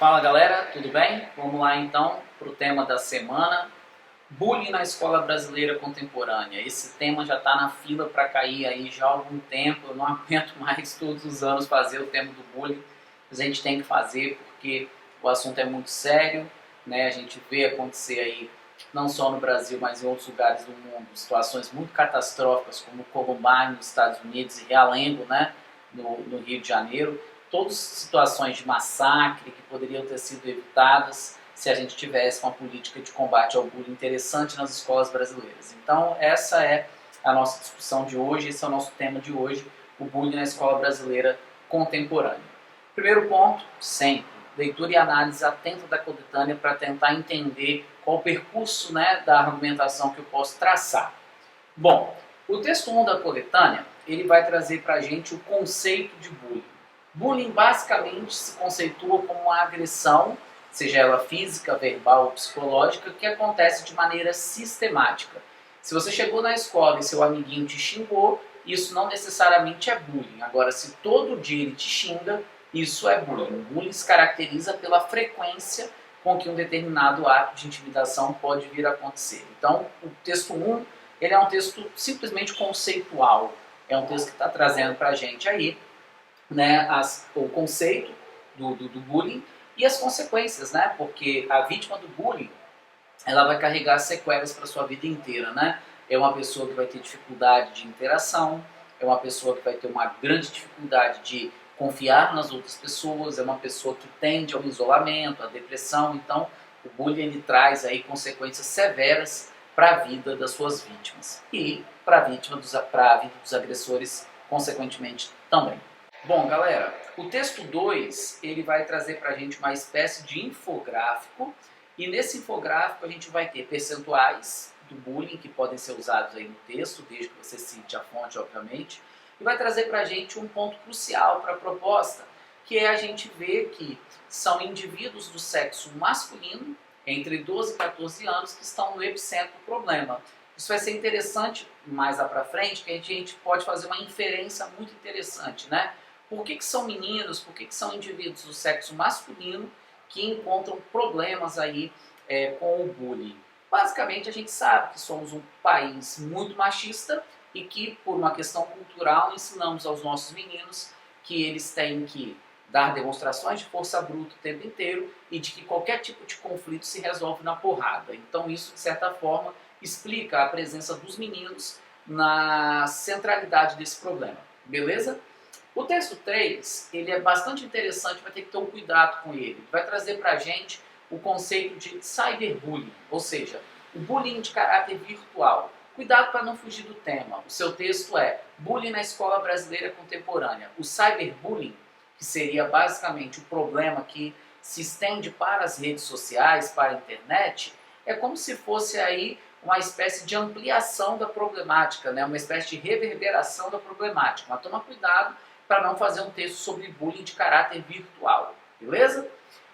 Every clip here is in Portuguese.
Fala galera, tudo bem? Vamos lá então para o tema da semana, bullying na escola brasileira contemporânea. Esse tema já está na fila para cair aí já há algum tempo, eu não aguento mais todos os anos fazer o tema do bullying, mas a gente tem que fazer porque o assunto é muito sério, né? A gente vê acontecer aí, não só no Brasil, mas em outros lugares do mundo, situações muito catastróficas como Columbine nos Estados Unidos e Realengo, né? no Rio de Janeiro. Todas situações de massacre que poderiam ter sido evitadas se a gente tivesse uma política de combate ao bullying interessante nas escolas brasileiras. Então, essa é a nossa discussão de hoje, esse é o nosso tema de hoje, o bullying na escola brasileira contemporânea. Primeiro ponto, sempre, leitura e análise atenta da coletânea para tentar entender qual o percurso, né, da argumentação que eu posso traçar. Bom, o texto 1 da coletânea, ele vai trazer para a gente o conceito de bullying. Bullying basicamente se conceitua como uma agressão, seja ela física, verbal ou psicológica, que acontece de maneira sistemática. Se você chegou na escola e seu amiguinho te xingou, isso não necessariamente é bullying. Agora, se todo dia ele te xinga, isso é bullying. O bullying se caracteriza pela frequência com que um determinado ato de intimidação pode vir a acontecer. Então, o texto 1, ele é um texto simplesmente conceitual. É um texto que está trazendo para a gente aí, né, o conceito do bullying e as consequências, né? Porque a vítima do bullying, ela vai carregar sequelas para a sua vida inteira, né? É uma pessoa que vai ter dificuldade de interação, é uma pessoa que vai ter uma grande dificuldade de confiar nas outras pessoas, é uma pessoa que tende ao isolamento, à depressão. Então, o bullying ele traz aí consequências severas para a vida das suas vítimas e para a vida dos agressores, consequentemente, também. Bom, galera, o texto 2, ele vai trazer para a gente uma espécie de infográfico, e nesse infográfico a gente vai ter percentuais do bullying que podem ser usados aí no texto, desde que você cite a fonte, obviamente, e vai trazer para a gente um ponto crucial para a proposta, que é a gente ver que são indivíduos do sexo masculino, entre 12 e 14 anos, que estão no epicentro do problema. Isso vai ser interessante mais lá para frente, que a gente pode fazer uma inferência muito interessante, né? Por que são meninos, por que são indivíduos do sexo masculino que encontram problemas aí com o bullying? Basicamente, a gente sabe que somos um país muito machista e que, por uma questão cultural, ensinamos aos nossos meninos que eles têm que dar demonstrações de força bruta o tempo inteiro e de que qualquer tipo de conflito se resolve na porrada. Então, isso, de certa forma, explica a presença dos meninos na centralidade desse problema. Beleza? O texto 3, ele é bastante interessante, vai ter que ter um cuidado com ele. Ele vai trazer para a gente o conceito de cyberbullying, ou seja, o bullying de caráter virtual. Cuidado para não fugir do tema. O seu texto é Bullying na Escola Brasileira Contemporânea. O cyberbullying, que seria basicamente o problema que se estende para as redes sociais, para a internet, é como se fosse aí uma espécie de ampliação da problemática, né? Uma espécie de reverberação da problemática. Mas toma cuidado para não fazer um texto sobre bullying de caráter virtual, beleza?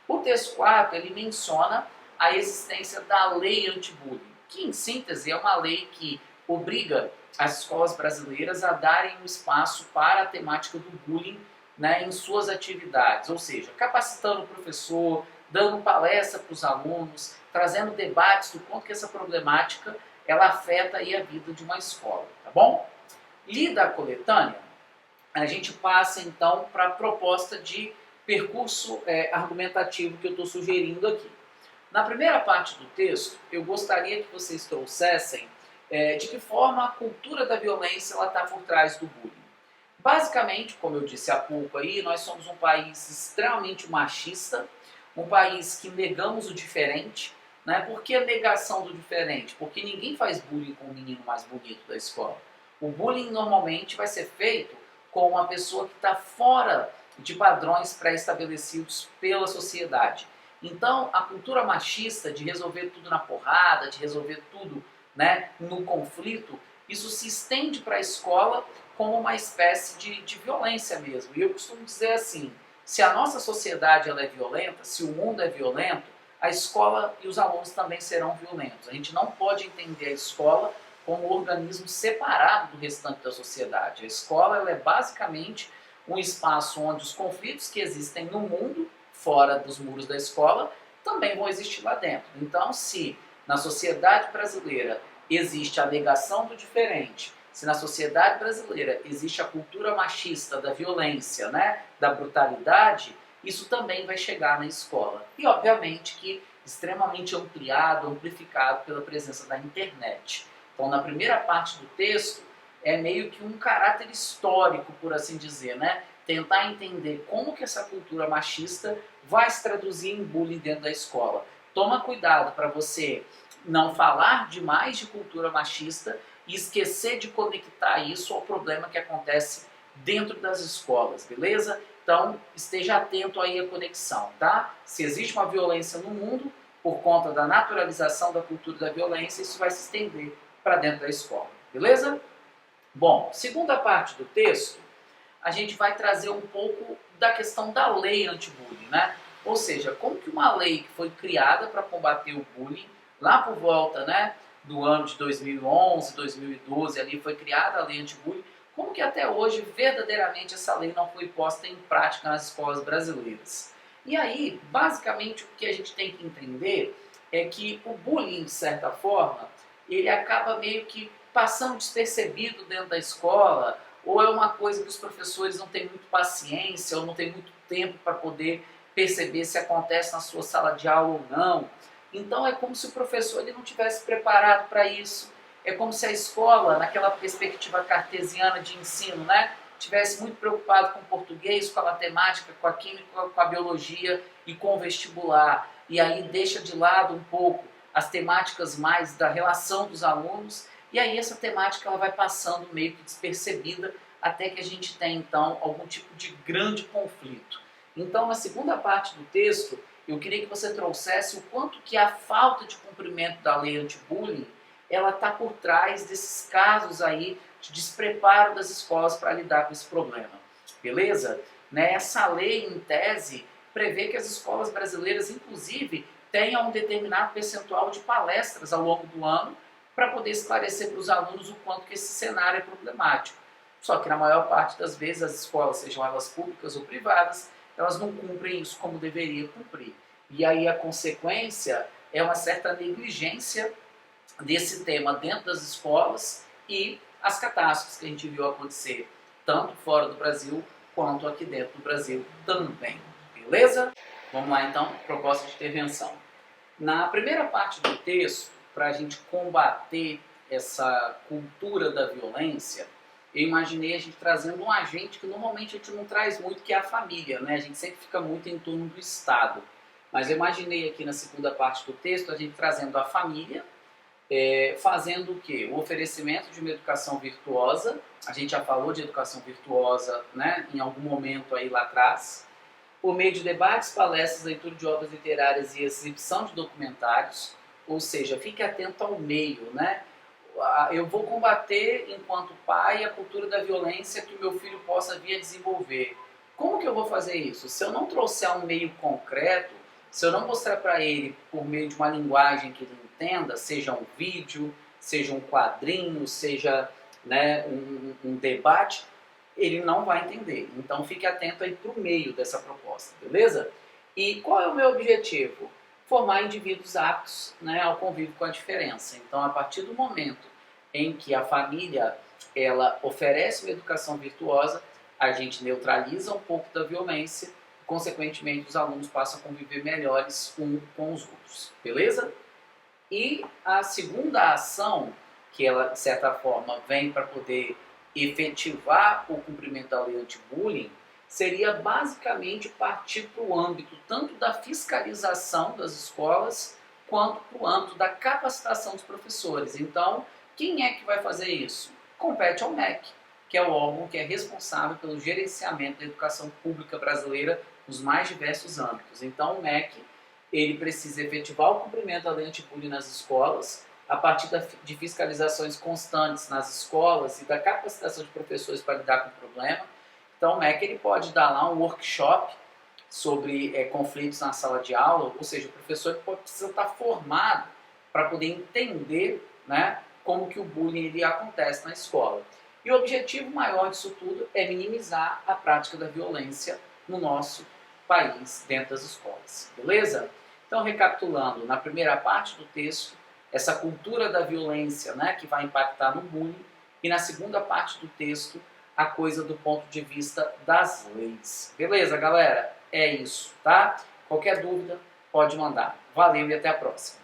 O texto 4, ele menciona a existência da lei anti-bullying, que em síntese é uma lei que obriga as escolas brasileiras a darem um espaço para a temática do bullying, né, em suas atividades, ou seja, capacitando o professor, dando palestra para os alunos, trazendo debates do quanto que essa problemática ela afeta aí a vida de uma escola, tá bom? Lida a coletânea, a gente passa então para a proposta de percurso argumentativo que eu estou sugerindo aqui. Na primeira parte do texto, eu gostaria que vocês trouxessem de que forma a cultura da violência está por trás do bullying. Basicamente, como eu disse há pouco aí, nós somos um país extremamente machista, um país que negamos o diferente, né? Por que a negação do diferente? Porque ninguém faz bullying com o menino mais bonito da escola. O bullying normalmente vai ser feito com uma pessoa que está fora de padrões pré-estabelecidos pela sociedade. Então, a cultura machista de resolver tudo na porrada, de resolver tudo, né, no conflito, isso se estende para a escola como uma espécie de violência mesmo. E eu costumo dizer assim, se a nossa sociedade ela é violenta, se o mundo é violento, a escola e os alunos também serão violentos. A gente não pode entender a escola como um organismo separado do restante da sociedade. A escola ela é basicamente um espaço onde os conflitos que existem no mundo fora dos muros da escola também vão existir lá dentro. Então, se na sociedade brasileira existe a negação do diferente, se na sociedade brasileira existe a cultura machista da violência, né, da brutalidade, isso também vai chegar na escola. E, obviamente, que extremamente ampliado, amplificado pela presença da internet. Então, na primeira parte do texto, é meio que um caráter histórico, por assim dizer, né? Tentar entender como que essa cultura machista vai se traduzir em bullying dentro da escola. Toma cuidado para você não falar demais de cultura machista e esquecer de conectar isso ao problema que acontece dentro das escolas, beleza? Então, esteja atento aí à conexão, tá? Se existe uma violência no mundo, por conta da naturalização da cultura da violência, isso vai se estender para dentro da escola, beleza? Bom, segunda parte do texto, a gente vai trazer um pouco da questão da lei anti-bullying, né? Ou seja, como que uma lei que foi criada para combater o bullying, lá por volta, né, do ano de 2011, 2012, ali foi criada a lei anti-bullying, como que até hoje, verdadeiramente, essa lei não foi posta em prática nas escolas brasileiras. E aí, basicamente, o que a gente tem que entender é que o bullying, de certa forma, ele acaba meio que passando despercebido dentro da escola, ou é uma coisa que os professores não têm muito paciência, ou não têm muito tempo para poder perceber se acontece na sua sala de aula ou não. Então é como se o professor ele não tivesse preparado para isso. É como se a escola, naquela perspectiva cartesiana de ensino, né, tivesse muito preocupado com o português, com a matemática, com a química, com a biologia e com o vestibular. E aí deixa de lado um pouco as temáticas mais da relação dos alunos, e aí essa temática ela vai passando meio que despercebida até que a gente tem então algum tipo de grande conflito. Então, na segunda parte do texto, eu queria que você trouxesse o quanto que a falta de cumprimento da lei anti-bullying ela está por trás desses casos aí de despreparo das escolas para lidar com esse problema. Beleza? Né? Essa lei, em tese, prevê que as escolas brasileiras, inclusive, tenham um determinado percentual de palestras ao longo do ano para poder esclarecer para os alunos o quanto que esse cenário é problemático. Só que na maior parte das vezes as escolas, sejam elas públicas ou privadas, elas não cumprem isso como deveria cumprir. E aí a consequência é uma certa negligência desse tema dentro das escolas e as catástrofes que a gente viu acontecer tanto fora do Brasil quanto aqui dentro do Brasil também. Beleza? Vamos lá então, proposta de intervenção. Na primeira parte do texto, para a gente combater essa cultura da violência, eu imaginei a gente trazendo um agente que normalmente a gente não traz muito, que é a família, né? A gente sempre fica muito em torno do Estado. Mas eu imaginei aqui na segunda parte do texto a gente trazendo a família, fazendo o quê? O oferecimento de uma educação virtuosa. A gente já falou de educação virtuosa, né, em algum momento aí lá atrás. Por meio de debates, palestras, leitura de obras literárias e exibição de documentários. Ou seja, fique atento ao meio, né? Eu vou combater, enquanto pai, a cultura da violência que o meu filho possa vir a desenvolver. Como que eu vou fazer isso? Se eu não trouxer um meio concreto, se eu não mostrar para ele por meio de uma linguagem que ele entenda, seja um vídeo, seja um quadrinho, seja, né, um debate, ele não vai entender. Então fique atento aí para o meio dessa proposta, beleza? E qual é o meu objetivo? Formar indivíduos aptos, né, ao convívio com a diferença. Então, a partir do momento em que a família ela oferece uma educação virtuosa, a gente neutraliza um pouco da violência, consequentemente os alunos passam a conviver melhores uns com os outros, beleza? E a segunda ação, que ela de certa forma vem para poder efetivar o cumprimento da lei anti-bullying, seria basicamente partir para o âmbito tanto da fiscalização das escolas, quanto para o âmbito da capacitação dos professores. Então, quem é que vai fazer isso? Compete ao MEC, que é o órgão que é responsável pelo gerenciamento da educação pública brasileira nos mais diversos âmbitos. Então, o MEC ele precisa efetivar o cumprimento da lei anti-bullying nas escolas, a partir de fiscalizações constantes nas escolas e da capacitação de professores para lidar com o problema. Então, o MEC ele pode dar lá um workshop sobre conflitos na sala de aula, ou seja, o professor precisa estar formado para poder entender, né, como que o bullying ele acontece na escola. E o objetivo maior disso tudo é minimizar a prática da violência no nosso país dentro das escolas, beleza? Então, recapitulando, na primeira parte do texto, essa cultura da violência, né, que vai impactar no bullying, e na segunda parte do texto, a coisa do ponto de vista das leis. Beleza, galera? É isso, tá? Qualquer dúvida, pode mandar. Valeu e até a próxima.